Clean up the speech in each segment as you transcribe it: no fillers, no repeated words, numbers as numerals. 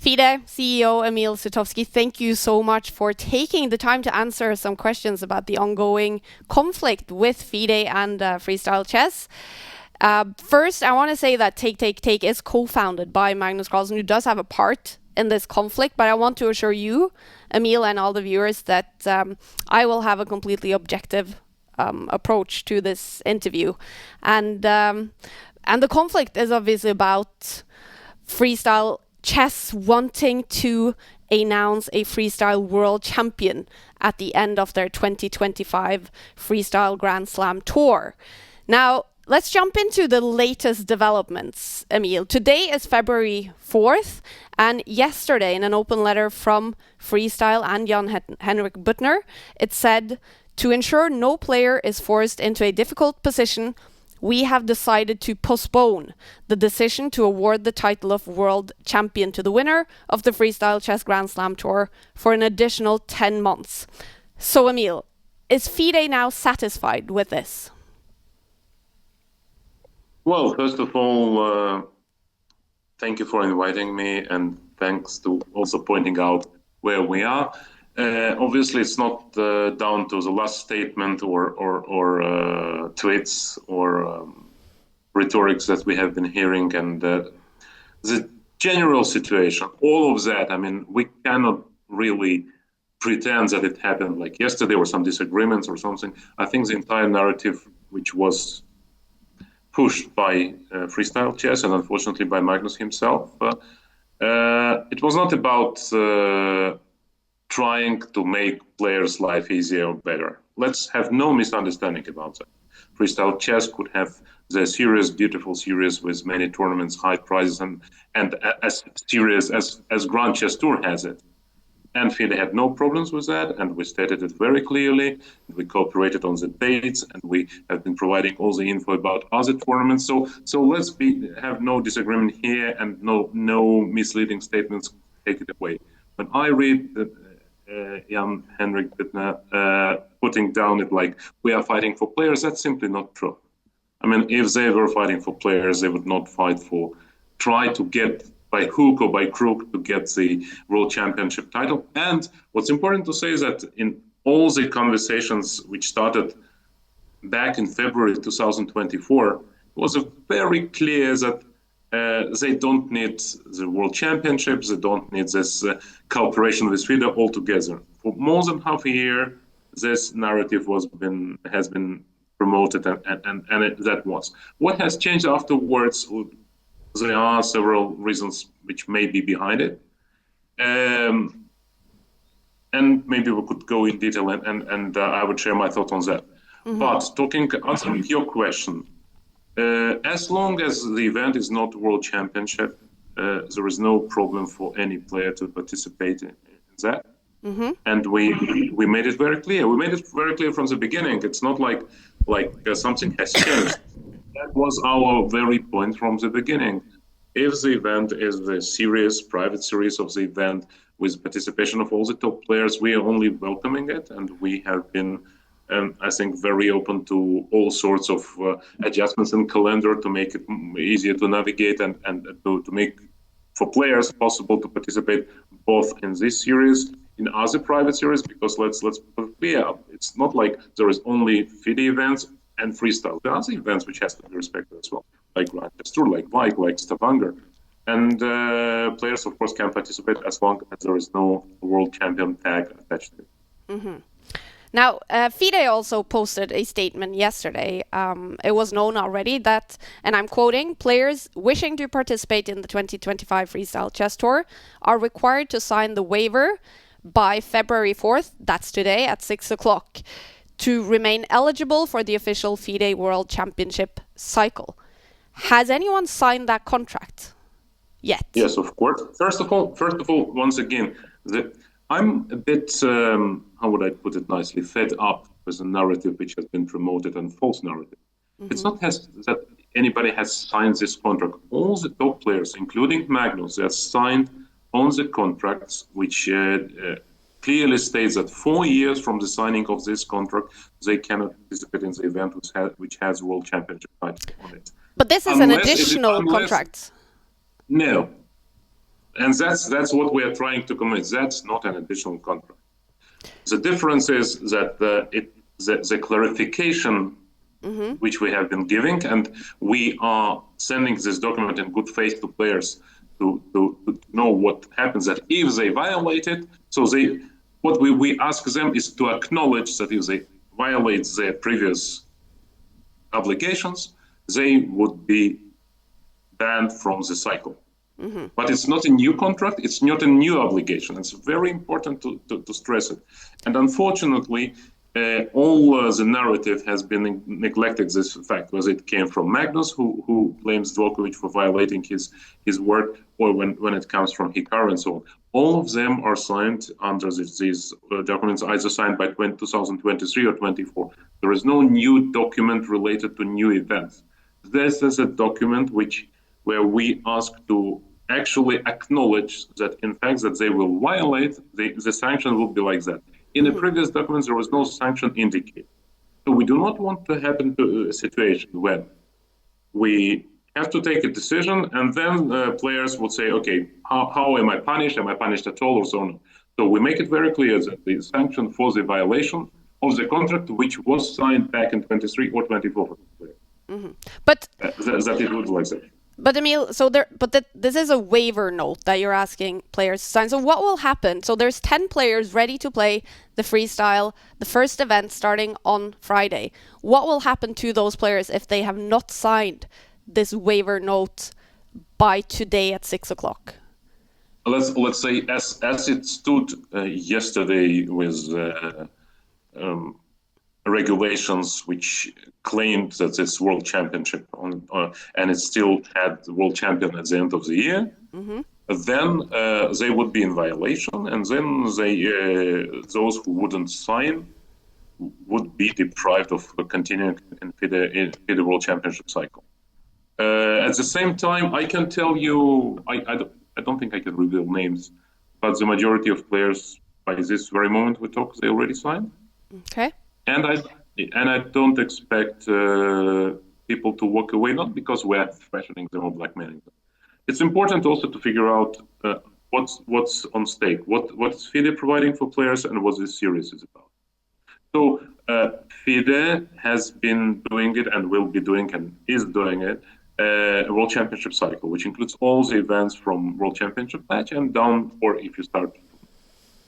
FIDE CEO Emil Sutovsky, thank you so much for taking the time to answer some questions about the ongoing conflict with FIDE and Freestyle Chess. First, I want to say that Take is co-founded by Magnus Carlsen, who does have a part in this conflict, but I want to assure you, Emil, and all the viewers that I will have a completely objective approach to this interview. And the conflict is obviously about Freestyle Chess wanting to announce a freestyle world champion at the end of their 2025 Freestyle Grand Slam tour. Now, let's jump into the latest developments, Emil. Today is February 4th, and yesterday in an open letter from Freestyle and Jan-Henrik Buttner, it said, "To ensure no player is forced into a difficult position, we have decided to postpone the decision to award the title of world champion to the winner of the Freestyle Chess Grand Slam Tour for an additional 10 months. So, Emil, is FIDE now satisfied with this? Well, first of all, thank you for inviting me, and thanks to also pointing out where we are. Obviously, it's not down to the last statement or tweets or rhetorics that we have been hearing, and the general situation, all of that. I mean, we cannot really pretend that it happened like yesterday or some disagreements or something. I think the entire narrative, which was pushed by Freestyle Chess and unfortunately by Magnus himself, it was not about trying to make players' life easier or better. Let's have no misunderstanding about that. Freestyle Chess could have the series, beautiful series with many tournaments, high prizes, and as serious as Grand Chess Tour has it. And FIDE had no problems with that, and we stated it very clearly. We cooperated on the dates, and we have been providing all the info about other tournaments. So let's have no disagreement here, and no misleading statements. Take it away. When I read Jan-Henrik Buttner putting down it like we are fighting for players, that's simply not true. I mean, if they were fighting for players, they would not try to get by hook or by crook to get the World Championship title. And what's important to say is that in all the conversations which started back in February 2024, it was very clear that they don't need the World Championships, they don't need this cooperation with FIDE altogether. For more than half a year, this narrative has been promoted, and that was. What has changed afterwards? There are several reasons which may be behind it. And maybe we could go in detail and I would share my thoughts on that. Mm-hmm. But answering your question, as long as the event is not World Championship, there is no problem for any player to participate in that. Mm-hmm. And we made it very clear. We made it very clear from the beginning. It's not like something has changed. That was our very point from the beginning. If the event is the private series of the event with participation of all the top players, we are only welcoming it, and we have been, I think, very open to all sorts of adjustments in calendar to make it easier to navigate and to make for players possible to participate both in this series, in other private series, because let's be clear, it's not like there is only FIDE events and Freestyle. There are other events which has to be respected as well, like Grand Chess Tour, like Bike, like Stavanger. And players, of course, can participate as long as there is no world champion tag attached to it. Mm-hmm. Now, FIDE also posted a statement yesterday. It was known already that, and I'm quoting, players wishing to participate in the 2025 Freestyle Chess Tour are required to sign the waiver by February 4th, that's today, at 6 o'clock. To remain eligible for the official FIDE World Championship cycle. Has anyone signed that contract yet? Yes, of course. First of all, once again, I'm a bit, how would I put it nicely, fed up with the narrative which has been promoted and false narrative. Mm-hmm. It's not that anybody has signed this contract. All the top players, including Magnus, they have signed on the contracts which clearly states that 4 years from the signing of this contract, they cannot participate in the event which has World Championship title on it. But this is an additional contract. No. And that's what we are trying to commit. That's not an additional contract. The difference is that the clarification which we have been giving, and we are sending this document in good faith to players to know what happens, that if they violate it, so what we ask them is to acknowledge that if they violate their previous obligations, they would be banned from the cycle. But it's not a new contract, it's not a new obligation. It's very important to stress it. And unfortunately, all the narrative has been neglected this fact, whether it came from Magnus, who blames Djokovic for violating his word, or when it comes from Hikaru and so on. All of them are signed under these documents, either signed by 2023 or 24. There is no new document related to new events. This is a document where we ask to actually acknowledge that, in fact, that they will violate, the sanction will be like that. In the previous documents, there was no sanction indicated. So we do not want to happen to a situation where we have to take a decision and then players would say, okay, how am I punished? Am I punished at all or so on? So we make it very clear that the sanction for the violation of the contract, which was signed back in 23 or 24. But that it would like that. But Emil, this is a waiver note that you're asking players to sign. So what will happen? So there's 10 players ready to play the freestyle, the first event starting on Friday. What will happen to those players if they have not signed this waiver note by today at 6 o'clock? Let's say as it stood yesterday with regulations which claimed that it's world championship and it still had the world champion at the end of the year, then they would be in violation, and then those who wouldn't sign would be deprived of continuing in FIDE World Championship cycle. At the same time, I can tell you, I don't think I can reveal names, but the majority of players by this very moment we talk, they already signed. Okay. And I don't expect people to walk away, not because we're threatening them or blackmailing them. It's important also to figure out what's on stake, what is FIDE providing for players, and what this series is about. So FIDE has been doing it and will be doing and is doing it, a World Championship cycle, which includes all the events from World Championship match and down, or if you start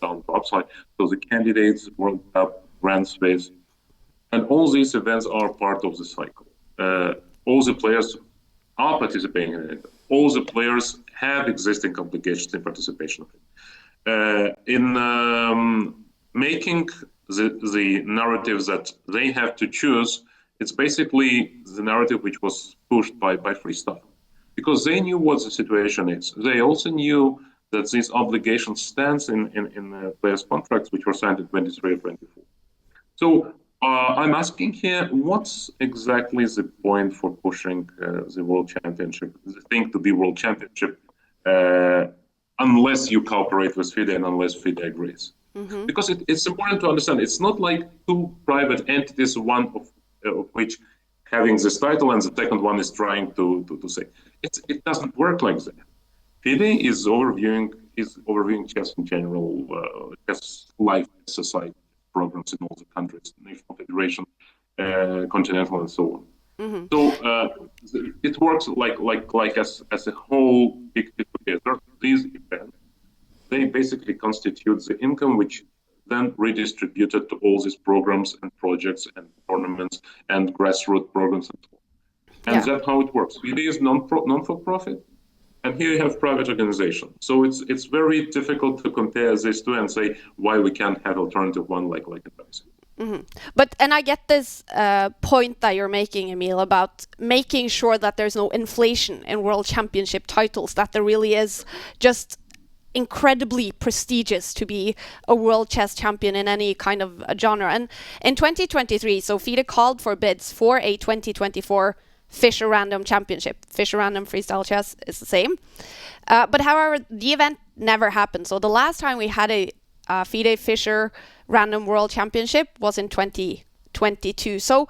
down to upside, so the candidates, World Cup, Grand Space, and all these events are part of the cycle. All the players are participating in it. All the players have existing obligations in participation. In making the narratives that they have to choose, it's basically the narrative which was pushed by Freestyle, because they knew what the situation is. They also knew that this obligation stands in players' contracts, which were signed in 23 or 24. So I'm asking here, what's exactly the point for pushing the World Championship, the thing to be World Championship, unless you cooperate with FIDE and unless FIDE agrees? Because it's important to understand, it's not like two private entities, one of which having this title and the second one is trying to say. It doesn't work like that. FIDE is overviewing chess in general, chess life society programs in all the countries, National Federation, Continental, and so on. So it works like as a whole big together. These events, they basically constitute the income which then redistributed to all these programs and projects and tournaments and grassroots programs and so on. And that's how it works. FIDE is non-for-profit, and here you have private organization. So it's very difficult to compare these two and say why we can't have alternative one like it. But I get this point that you're making, Emil, about making sure that there's no inflation in World Championship titles, that there really is just incredibly prestigious to be a world chess champion in any kind of genre. And in 2023, so FIDE called for bids for a 2024 Fischer Random Championship. Fischer Random Freestyle Chess is the same. But however, the event never happened. So the last time we had a FIDE Fischer Random World Championship was in 2022. So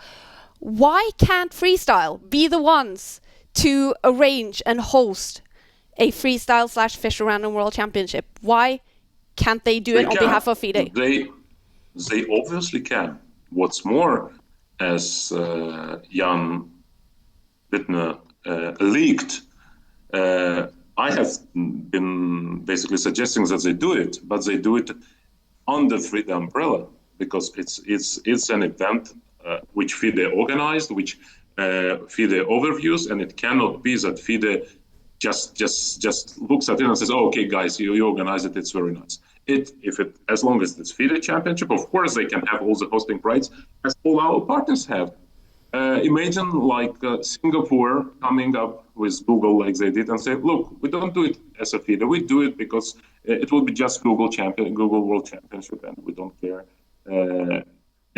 why can't Freestyle be the ones to arrange and host a freestyle / Fisher Random World Championship? Why can't they do it on behalf of FIDE? They obviously can. What's more, as Jan Bittner leaked, I have been basically suggesting that they do it, but they do it under FIDE umbrella, because it's an event which FIDE organized, which FIDE overviews, and it cannot be that FIDE just looks at it and says, "Oh, okay, guys, you organize it. It's very nice." As long as it's FIDE championship, of course they can have all the hosting rights, as all our partners have. Imagine like Singapore coming up with Google like they did and say, "Look, we don't do it as a FIDE. We do it because it will be just Google World Championship, and we don't care."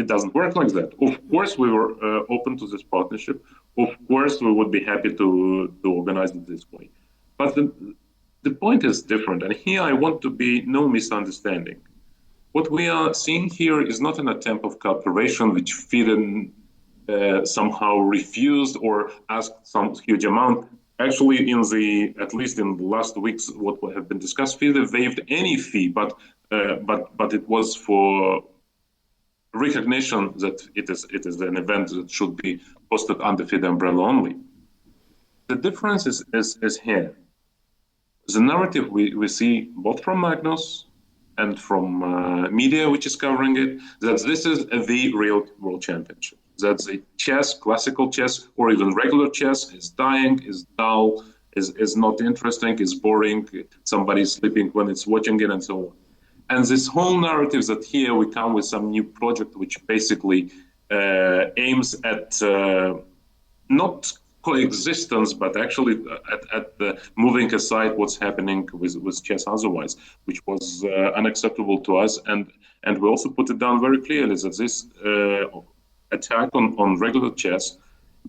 It doesn't work like that. Of course, we were open to this partnership. Of course, we would be happy to organize it this way. But the point is different. And here I want to be no misunderstanding. What we are seeing here is not an attempt of cooperation which FIDE somehow refused or asked some huge amount. Actually, at least in the last weeks, what have been discussed, FIDE waived any fee, but it was for recognition that it is an event that should be hosted under FIDE umbrella only. The difference is here. The narrative we see both from Magnus and from media which is covering it, that this is the real world championship. That the chess, classical chess, or even regular chess is dying, is dull, is not interesting, is boring, somebody's sleeping when it's watching it, and so on. And this whole narrative that here we come with some new project which basically aims at not coexistence, but actually at moving aside what's happening with chess otherwise, which was unacceptable to us. And we also put it down very clearly that this attack on regular chess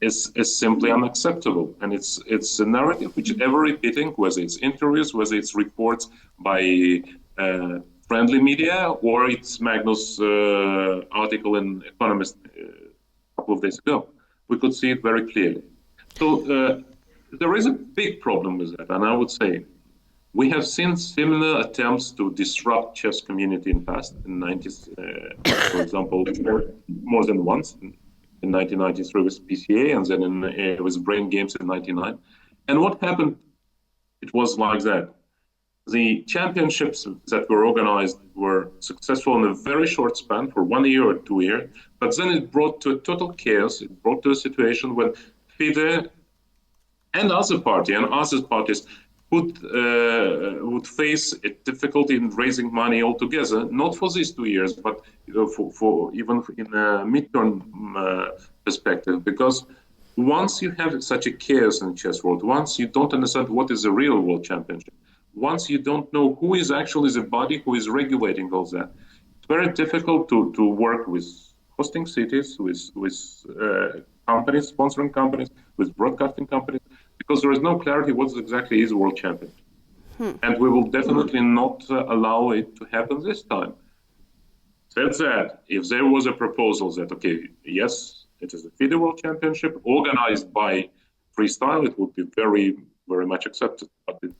is simply unacceptable. And it's a narrative which is ever repeating, whether it's interviews, whether it's reports by friendly media, or it's Magnus' article in Economist a couple of days ago. We could see it very clearly. So there is a big problem with that, and I would say we have seen similar attempts to disrupt chess community in past, in 90s, for example, more than once, in 1993 with PCA, and then with Brain Games in 99. And what happened, it was like that. The championships that were organized were successful in a very short span for 1 year or 2 years, but then it brought to a total chaos. It brought to a situation when FIDE and other parties would face a difficulty in raising money altogether, not for these 2 years, but for even in a midterm perspective. Because once you have such a chaos in the chess world, once you don't understand what is a real world championship, once you don't know who is actually the body who is regulating all that, it's very difficult to work with hosting cities, with companies, sponsoring companies, with broadcasting companies, because there is no clarity what exactly is world championship. And we will definitely not allow it to happen this time. That, if there was a proposal that, okay, yes, it is a FIDE World Championship organized by Freestyle, it would be very, very much accepted, but it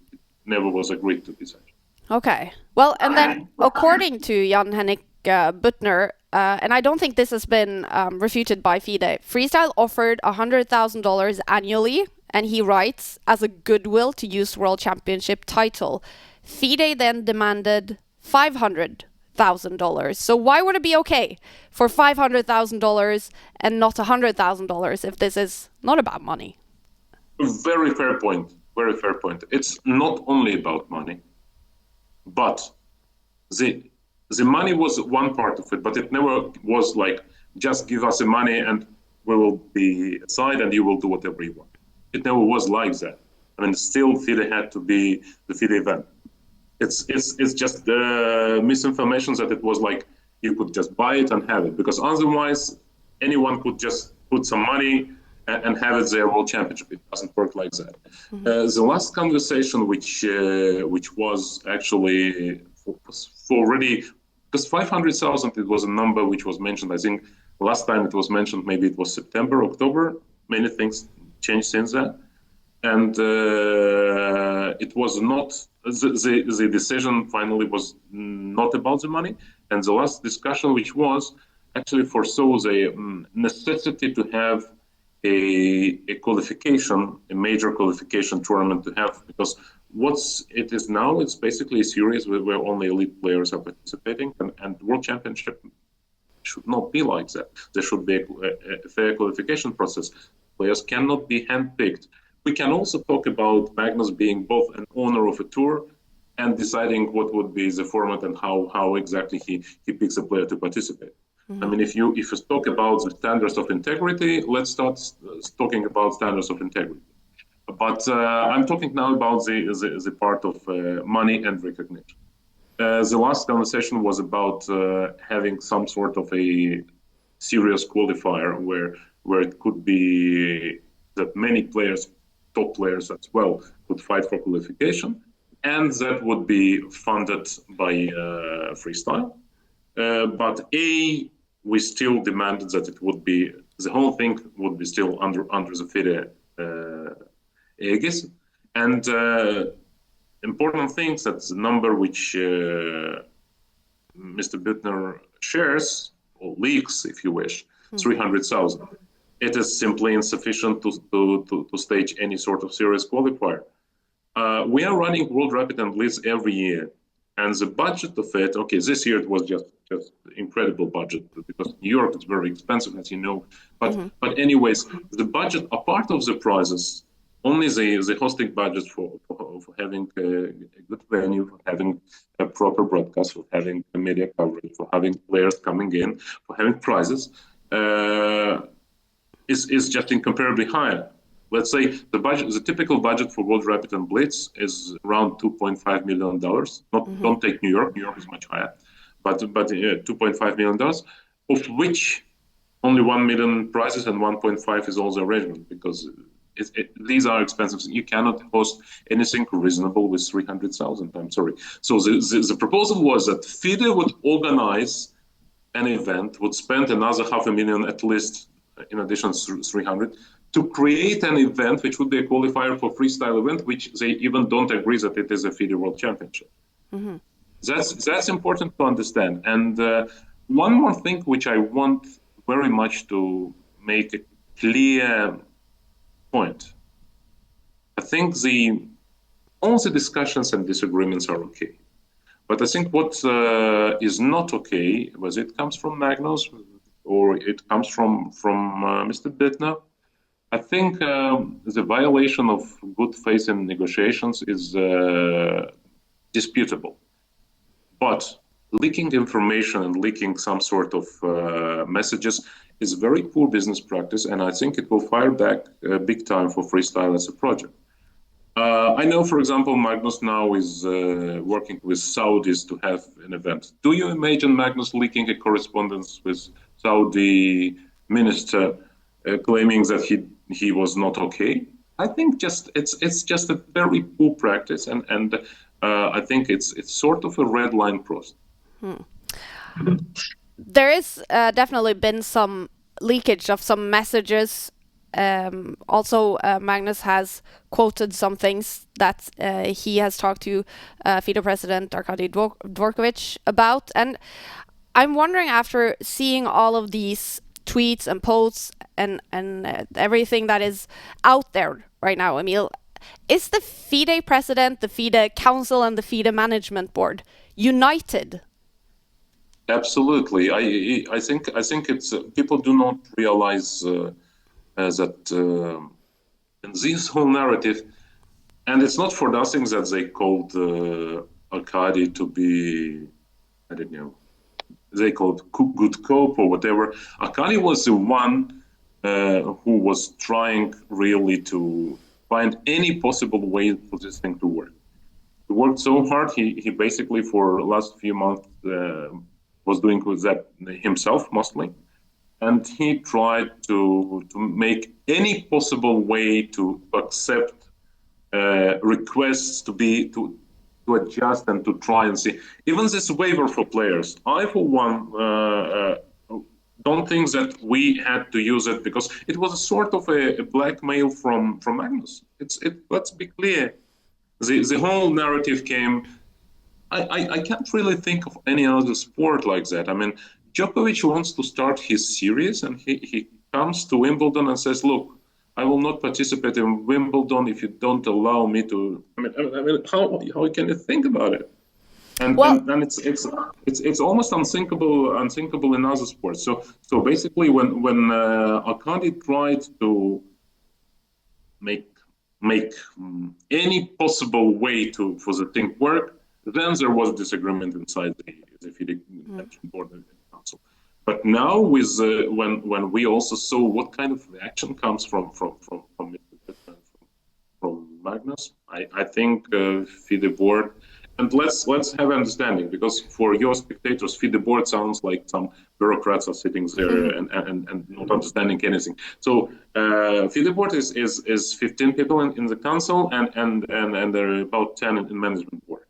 never was agreed to this. Okay. Well, and then according to Jan-Henrik Bittner, and I don't think this has been refuted by FIDE, Freestyle offered $100,000 annually, and he writes, as a goodwill to use World Championship title. FIDE then demanded $500,000. So why would it be okay for $500,000 and not $100,000 if this is not about money? Very fair point. Very fair point. It's not only about money, but the money was one part of it, but it never was like, just give us the money and we will be aside and you will do whatever you want. It never was like that. I mean, still FIDE had to be the FIDE event. It's just the misinformation that it was like you could just buy it and have it, because otherwise anyone could just put some money and have it their world championship. It doesn't work like that. The last conversation, which was actually already, because 500,000, it was a number which was mentioned. I think last time it was mentioned, maybe it was September, October. Many things changed since then. and it was not the decision finally was not about the money, and the last discussion, which was actually foresaw the necessity to have a qualification, a major qualification tournament to have, because what's it is now, it's basically a series where only elite players are participating, and World Championship should not be like that. There should be a fair qualification process. Players cannot be handpicked. We can also talk about Magnus being both an owner of a tour and deciding what would be the format and how exactly he picks a player to participate. I mean, if you talk about the standards of integrity, let's start talking about standards of integrity. But I'm talking now about the part of money and recognition. The last conversation was about having some sort of a serious qualifier where it could be that many players, top players as well, could fight for qualification, and that would be funded by Freestyle. But we still demanded that it would be, the whole thing would be still under the FIDE aegis. And important things that the number which Mr. Bittner shares, or leaks, if you wish, 300,000. It is simply insufficient to stage any sort of serious qualifier. We are running World Rapid and Blitz every year, and the budget of it, okay, this year it was just incredible budget, because New York is very expensive, as you know. But anyways, the budget, a part of the prizes, only the hosting budget for having a good venue, for having a proper broadcast, for having media coverage, for having players coming in, for having prizes, is just incomparably higher. Let's say the typical budget for World Rapid and Blitz is around $2.5 million. Don't take New York. New York is much higher, but $2.5 million, of which only 1 million prizes and 1.5 is all the arrangement, because these are expensive. You cannot host anything reasonable with 300,000. I'm sorry. So the proposal was that FIDE would organize an event, would spend another $500,000 at least, in addition to 300, to create an event which would be a qualifier for freestyle event, which they even don't agree that it is a FIDE World Championship. That's important to understand. And one more thing which I want very much to make a clear point. I think all the discussions and disagreements are okay. But I think what is not okay, whether it comes from Magnus or it comes from Mr. Bittner, I think the violation of good faith in negotiations is disputable. But leaking information and leaking some sort of messages is very poor business practice, and I think it will fire back big time for Freestyle as a project. I know, for example, Magnus now is working with Saudis to have an event. Do you imagine Magnus leaking a correspondence with Saudi minister claiming that he was not okay? I think it's just a very poor practice, and I think it's sort of a red line crossed. There is definitely been some leakage of some messages. Also, Magnus has quoted some things that he has talked to FIDE President Arkady Dvorkovich about. And I'm wondering, after seeing all of these tweets and posts and everything that is out there right now, Emil, is the FIDE President, the FIDE Council, and the FIDE Management Board united? Absolutely. I think it's people do not realize that in this whole narrative, and it's not for nothing that they called Arkady to be, I don't know, they called good cop or whatever. Arkady was the one who was trying really to find any possible way for this thing to work. He worked so hard. He basically for the last few months was doing with that himself mostly, and he tried to make any possible way to accept requests to adjust and to try and see even this waiver for players. I for one don't think that we had to use it because it was a sort of a blackmail from Magnus. Let's be clear. The whole narrative came. I can't really think of any other sport like that. I mean, Djokovic wants to start his series, and he comes to Wimbledon and says, "Look, I will not participate in Wimbledon if you don't allow me to." I mean, how can you think about it? And it's almost unthinkable in other sports. So basically, when Arkady tried to make any possible way for the thing work, then there was disagreement inside the FIDE board and council. But now, with when we also saw what kind of reaction comes from Magnus, I think FIDE board. And let's have understanding, because for your spectators, FIDE board sounds like some bureaucrats are sitting there and not understanding anything. So FIDE board is 15 people in the council, and there are about 10 in management board.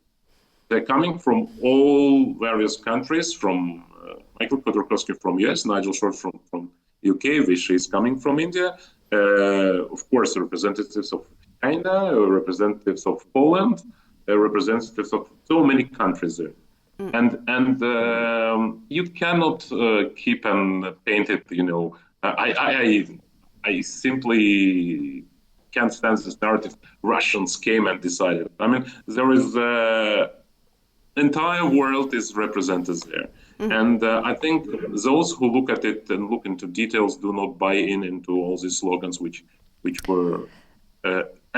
They're coming from all various countries, from Michael Khodorkovsky from US, Nigel Short from UK, Vishy is coming from India, of course, representatives of China, representatives of Poland, representatives of so many countries there. And you cannot keep and paint it, I simply can't stand this narrative. Russians came and decided. I mean, there is entire world is represented there. And I think those who look at it and look into details do not buy into all these slogans which were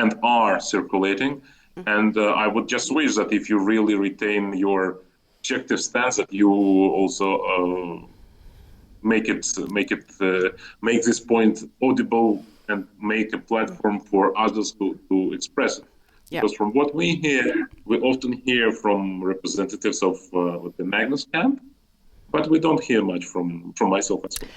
and are circulating. And I would just wish that if you really retain your objective stance, that you also make this point audible and make a platform for others to express it. Yeah. Because from what we hear, we often hear from representatives of the Magnus camp, but we don't hear much from myself as well.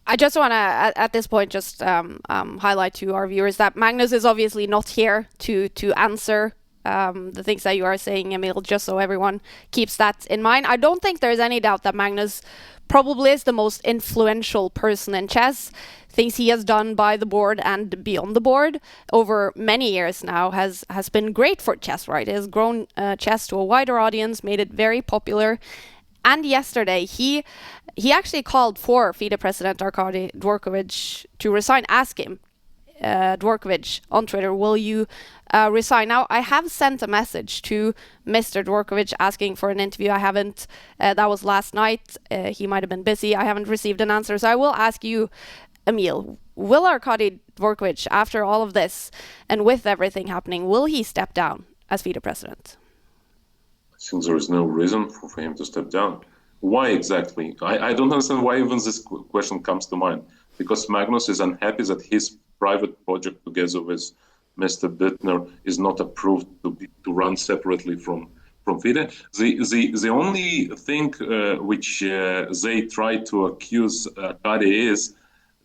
I just want to, at this point, just highlight to our viewers that Magnus is obviously not here to answer the things that you are saying, Emil, just so everyone keeps that in mind. I don't think there's any doubt that Magnus probably is the most influential person in chess. Things he has done by the board and beyond the board over many years now has been great for chess, right? It has grown chess to a wider audience, made it very popular. And yesterday, he actually called for FIDE president Arkady Dvorkovich to resign. Ask him, Dvorkovich, on Twitter, will you resign? Now, I have sent a message to Mr. Dvorkovich asking for an interview. I haven't. That was last night. He might have been busy. I haven't received an answer. So I will ask you, Emil, will Arkady Dvorkovich, after all of this and with everything happening, will he step down as FIDE president? I think there is no reason for him to step down. Why exactly? I don't understand why even this question comes to mind. Because Magnus is unhappy that his private project together with Mr. Bittner is not approved to run separately from FIDE. The only thing which they try to accuse Arkady is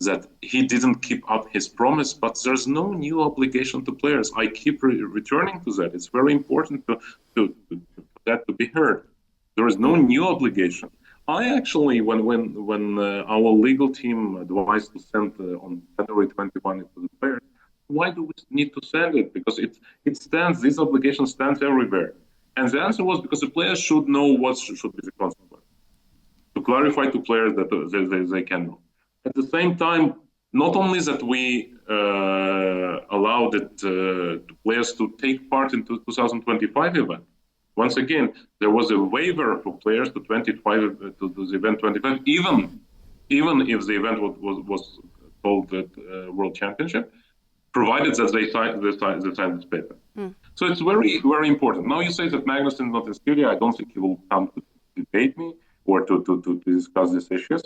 that he didn't keep up his promise, but there's no new obligation to players. I keep returning to that. It's very important for that to be heard. There is no new obligation. I actually, when our legal team advised to send on January 21 to the players, why do we need to send it? Because it stands, this obligation stands everywhere. And the answer was because the players should know what should be the consequence. To clarify to players that they can know. At the same time, not only that we allowed it to players to take part in the 2025 event. Once again, there was a waiver for players to the event 25, even if the event was called the World Championship, provided that they signed this paper. So it's very, very important. Now you say that Magnus is not in studio. I don't think he will come to debate me or to discuss these issues.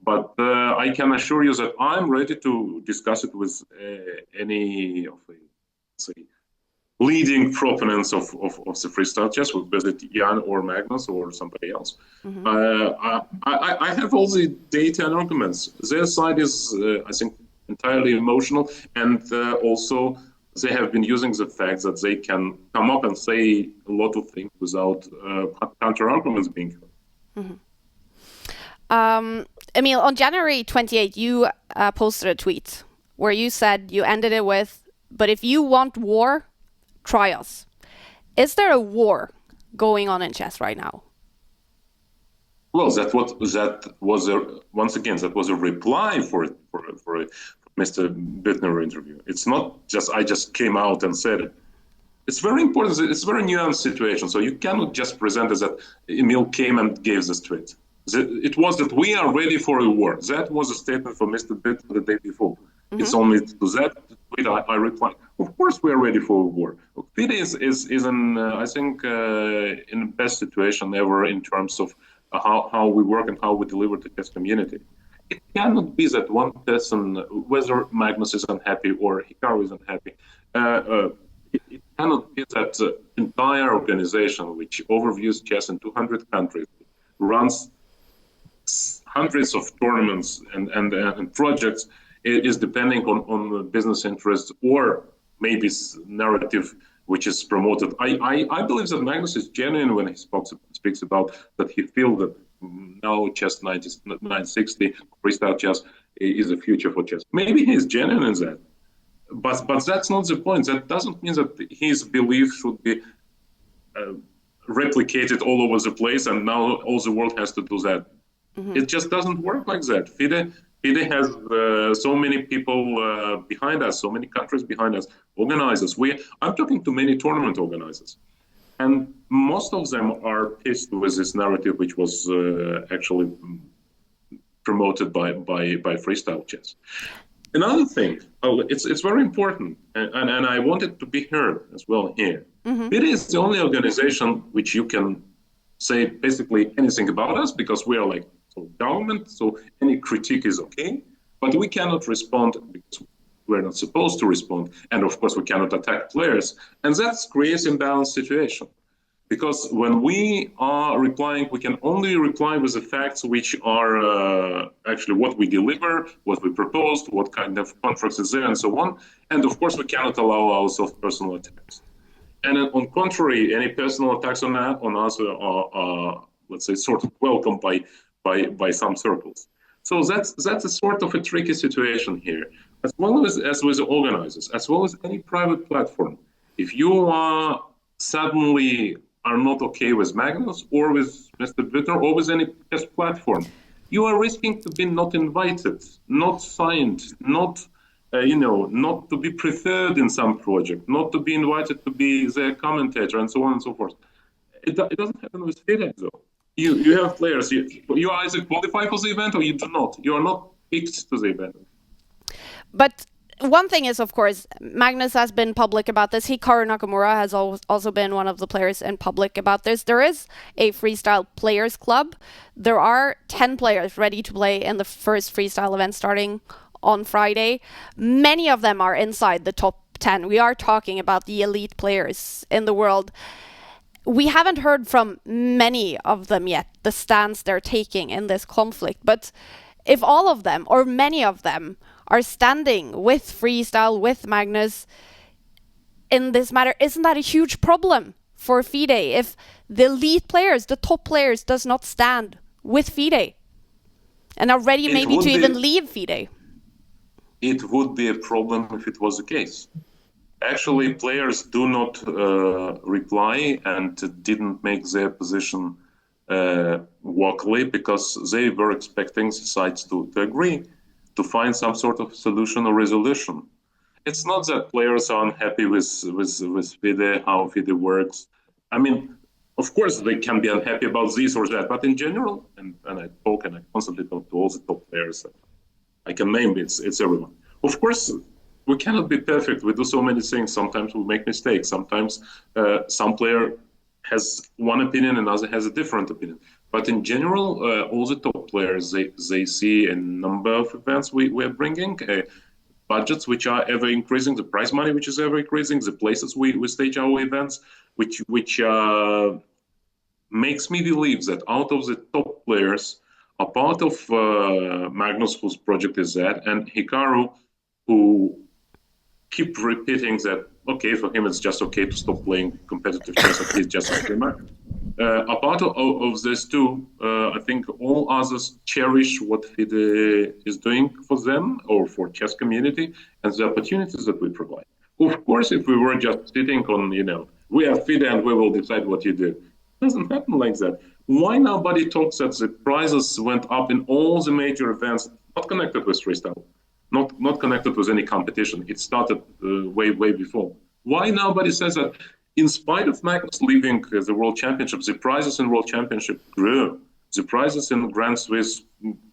But I can assure you that I'm ready to discuss it with any of the, say, leading proponents of the freestyle chess, whether it's Jan or Magnus or somebody else. I have all the data and arguments. Their side is, I think, entirely emotional, and also they have been using the fact that they can come up and say a lot of things without counter arguments being heard. Emil, on January 28th, you posted a tweet where you said you ended it with, "But if you want war, try us." Is there a war going on in chess right now? Well, that was once again that was a reply for Mr. Bittner interview. It's not just I just came out and said it. It's very important. It's a very nuanced situation. So you cannot just present as that Emil came and gave this tweet. It was that we are ready for a war. That was a statement from Mr. Bittner the day before. Mm-hmm. It's only to that tweet I replied. Of course, we are ready for a war. FIDE is in I think in the best situation ever in terms of how we work and how we deliver to chess community. It cannot be that one person, whether Magnus is unhappy or Hikaru is unhappy, it cannot be that the entire organization, which overviews chess in 200 countries, runs hundreds of tournaments and projects, is depending on business interests or maybe narrative which is promoted. I believe that Magnus is genuine when he speaks about that he feels that now chess 960, freestyle chess is the future for chess. Maybe he's genuine in that. But that's not the point. That doesn't mean that his belief should be replicated all over the place and now all the world has to do that. Mm-hmm. It just doesn't work like that. FIDE has so many people behind us, so many countries behind us, organizers. I'm talking to many tournament organizers, and most of them are pissed with this narrative, which was actually promoted by freestyle chess. Another thing, it's very important, and I want it to be heard as well here. Mm-hmm. FIDE is the only organization which you can say basically anything about us because we are like government, so any critique is okay, but we cannot respond because we're not supposed to respond, and of course we cannot attack players, and that creates an imbalanced situation. Because when we are replying, we can only reply with the facts which are actually what we deliver, what we proposed, what kind of contracts is there, and so on. And of course, we cannot allow ourselves personal attacks. And on contrary, any personal attacks on us are, let's say, sort of welcomed by some circles. So that's a sort of a tricky situation here, as well as with the organizers, as well as any private platform. If you are suddenly are not okay with Magnus or with Mr. Bittner or with any chess platform, you are risking to be not invited, not signed, not not to be preferred in some project, not to be invited to be the commentator, and so on and so forth. It doesn't happen with FIDE though. You have players. You either qualify for the event or you do not. You are not picked to the event. But one thing is, of course, Magnus has been public about this. Hikaru Nakamura has also been one of the players in public about this. There is a freestyle players club. There are 10 players ready to play in the first freestyle event starting on Friday. Many of them are inside the top 10. We are talking about the elite players in the world. We haven't heard from many of them yet, the stance they're taking in this conflict. But if all of them, or many of them, are standing with freestyle, with Magnus in this matter, isn't that a huge problem for FIDE if the elite players, the top players, does not stand with FIDE and are ready maybe to even leave FIDE? It would be a problem if it was the case. Actually, players do not reply and didn't make their position vocally because they were expecting the sides to agree, to find some sort of solution or resolution. It's not that players are unhappy with FIDE, how FIDE works. I mean, of course, they can be unhappy about this or that, but in general, and I constantly talk to all the top players, I can name it's everyone. Of course, we cannot be perfect. We do so many things. Sometimes we make mistakes. Sometimes some player has one opinion, another has a different opinion. But in general, all the top players, they see a number of events we're bringing, budgets which are ever increasing, the prize money which is ever increasing, the places we stage our events, which makes me believe that out of the top players, a part of Magnus, whose project is that, and Hikaru, who keep repeating that, okay, for him it's just okay to stop playing competitive chess, he's just a streamer. Apart of these two, I think all others cherish what FIDE is doing for them or for chess community and the opportunities that we provide. Of course, if we were just sitting on, we have FIDE and we will decide what you do. It doesn't happen like that. Why nobody talks that the prizes went up in all the major events, not connected with freestyle, not connected with any competition. It started way before. Why nobody says that? In spite of Magnus leaving the World Championship, the prizes in World Championship grew. The prizes in Grand Swiss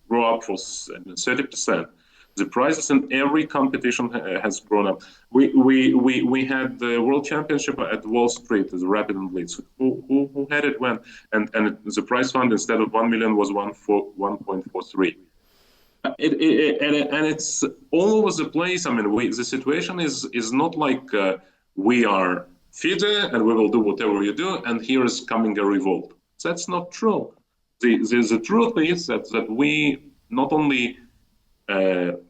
grew up for 30%. The prizes in every competition has grown up. We had the World Championship at Wall Street, the Rapid and Blitz. Who had it when? And the prize fund instead of 1 million was 1.43. And it's all over the place. I mean, the situation is not like we are FIDE and we will do whatever you do, and here is coming a revolt. That's not true. The truth is that we not only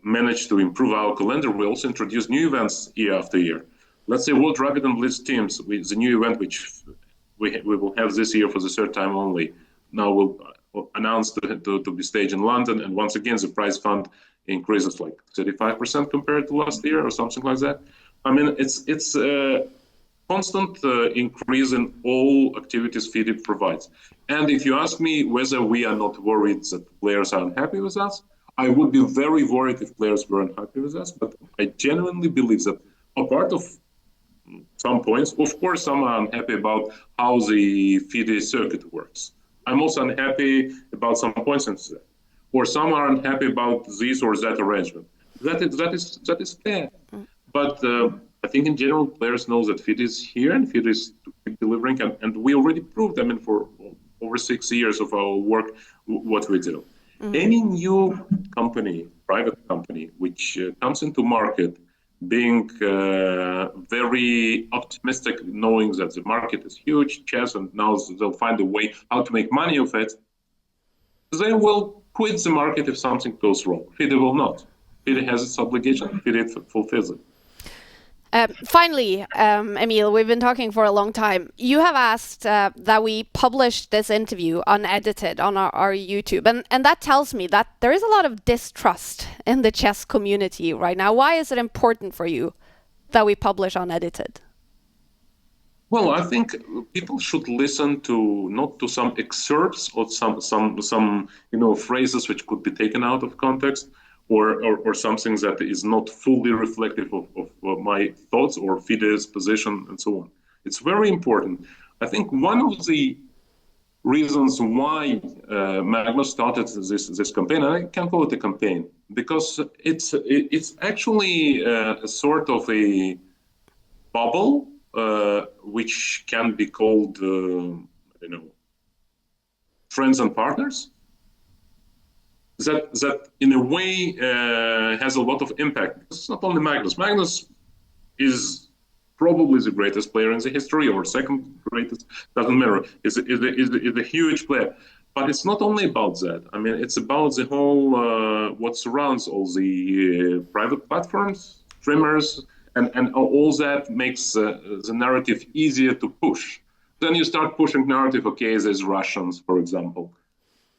managed to improve our calendar, we also introduce new events year after year. Let's say World Rapid and Blitz Teams, the new event which we will have this year for the third time only. Now we'll announce to be staged in London, and once again the prize fund increases like 35% compared to last year or something like that. I mean, it's constant increase in all activities FIDE provides. And if you ask me whether we are not worried that players are unhappy with us, I would be very worried if players were unhappy with us. But I genuinely believe that apart of some points, of course, some are unhappy about how the FIDE circuit works. I'm also unhappy about some points in that. Or some are unhappy about this or that arrangement. That is fair. But I think in general, players know that FIDE is here and FIDE is to keep delivering. And we already proved, I mean, for over 6 years of our work, what we do. Mm-hmm. Any new company, private company, which comes into market being very optimistic, knowing that the market is huge, chess, and now they'll find a way how to make money of it, they will quit the market if something goes wrong. FIDE will not. FIDE has its obligation. FIDE fulfills it. Finally, Emil, we've been talking for a long time. You have asked that we publish this interview unedited on our YouTube, and that tells me that there is a lot of distrust in the chess community right now. Why is it important for you that we publish unedited? Well, I think people should listen not to some excerpts or some phrases which could be taken out of context. Or something that is not fully reflective of my thoughts or FIDE's position and so on. It's very important. I think one of the reasons why Magnus started this campaign, and I can call it a campaign, because it's actually a sort of a bubble which can be called, friends and partners. That in a way has a lot of impact. It's not only Magnus. Magnus is probably the greatest player in the history, or second greatest, doesn't matter. Is a huge player. But it's not only about that. I mean, it's about the whole, what surrounds all the private platforms, streamers, and all that makes the narrative easier to push. Then you start pushing narrative, okay, there's Russians, for example.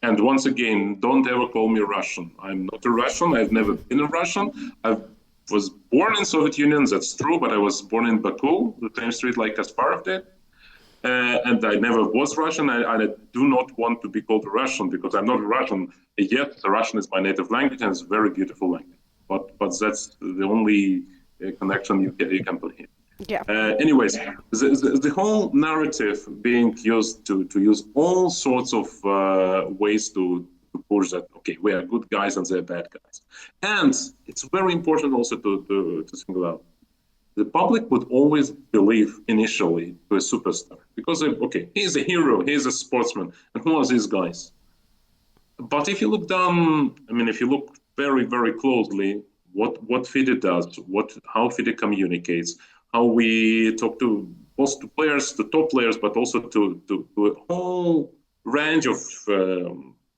And once again, don't ever call me Russian. I'm not a Russian. I've never been a Russian. I was born in Soviet Union, that's true, but I was born in Baku, the same street like Kasparov did. And I never was Russian. I do not want to be called a Russian because I'm not a Russian. Yet Russian is my native language and it's a very beautiful language. But that's the only connection you can put here. Yeah. Anyways, the whole narrative being used to use all sorts of ways to push that, okay, we are good guys and they're bad guys. And it's very important also to single out. The public would always believe initially to a superstar because, okay, he's a hero, he's a sportsman, and who are these guys? But if you look down, I mean, if you look very, very closely, what FIDE does, how FIDE communicates, how we talk to both to players, to top players, but also to a whole range of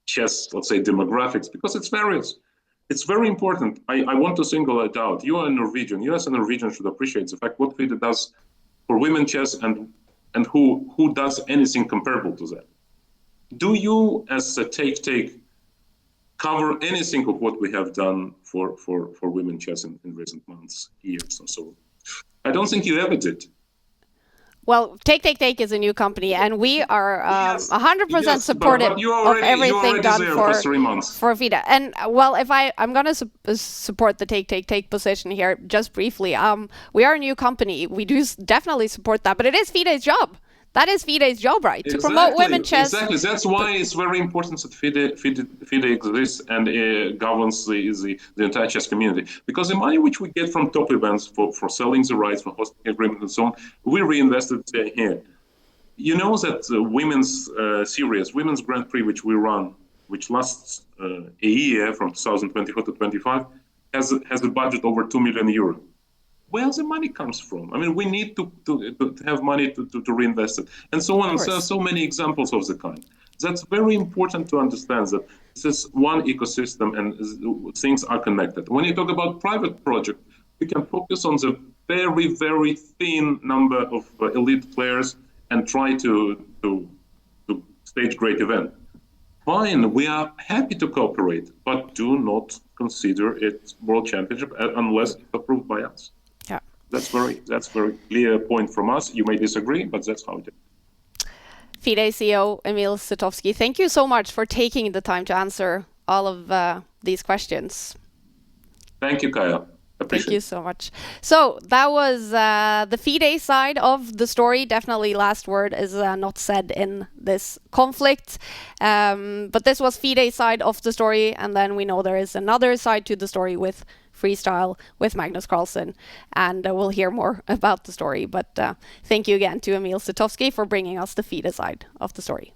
chess, let's say, demographics, because it's various. It's very important. I want to single it out. You are a Norwegian. You as a Norwegian should appreciate the fact what FIDE does for women chess and and who does anything comparable to that. Do you, as a take cover anything of what we have done for women chess in recent months, years, or so? I don't think you ever did. Well, Take is a new company, and we are 100% supportive of everything done for 3 months. For FIDE. And well, if I'm going to support the Take position here just briefly, we are a new company. We do definitely support that, but it is FIDE's job. That is FIDE's job, right? Exactly, to promote women chess. Exactly. That's why it's very important that FIDE exists and governs the entire chess community. Because the money which we get from top events for selling the rights, for hosting agreements and so on, we reinvested here. You know that women's series, women's Grand Prix, which we run, which lasts a year from 2024 to 25, has a budget over 2 million euro. Where the money comes from? I mean, we need to have money to reinvest it, and so on. And so many examples of the kind. That's very important to understand that this is one ecosystem and things are connected. When you talk about private project, we can focus on the very, very thin number of elite players and try to stage great event. Fine, we are happy to cooperate, but do not consider it World Championship unless it's approved by us. That's very clear point from us. You may disagree, but that's how it is. FIDE CEO Emil Sutovsky, thank you so much for taking the time to answer all of these questions. Thank you, Kaya. Thank you so much. So that was the FIDE side of the story. Definitely last word is not said in this conflict. But this was FIDE side of the story. And then we know there is another side to the story with Freestyle, with Magnus Carlsen. And we'll hear more about the story. But thank you again to Emil Sutovsky for bringing us the FIDE side of the story.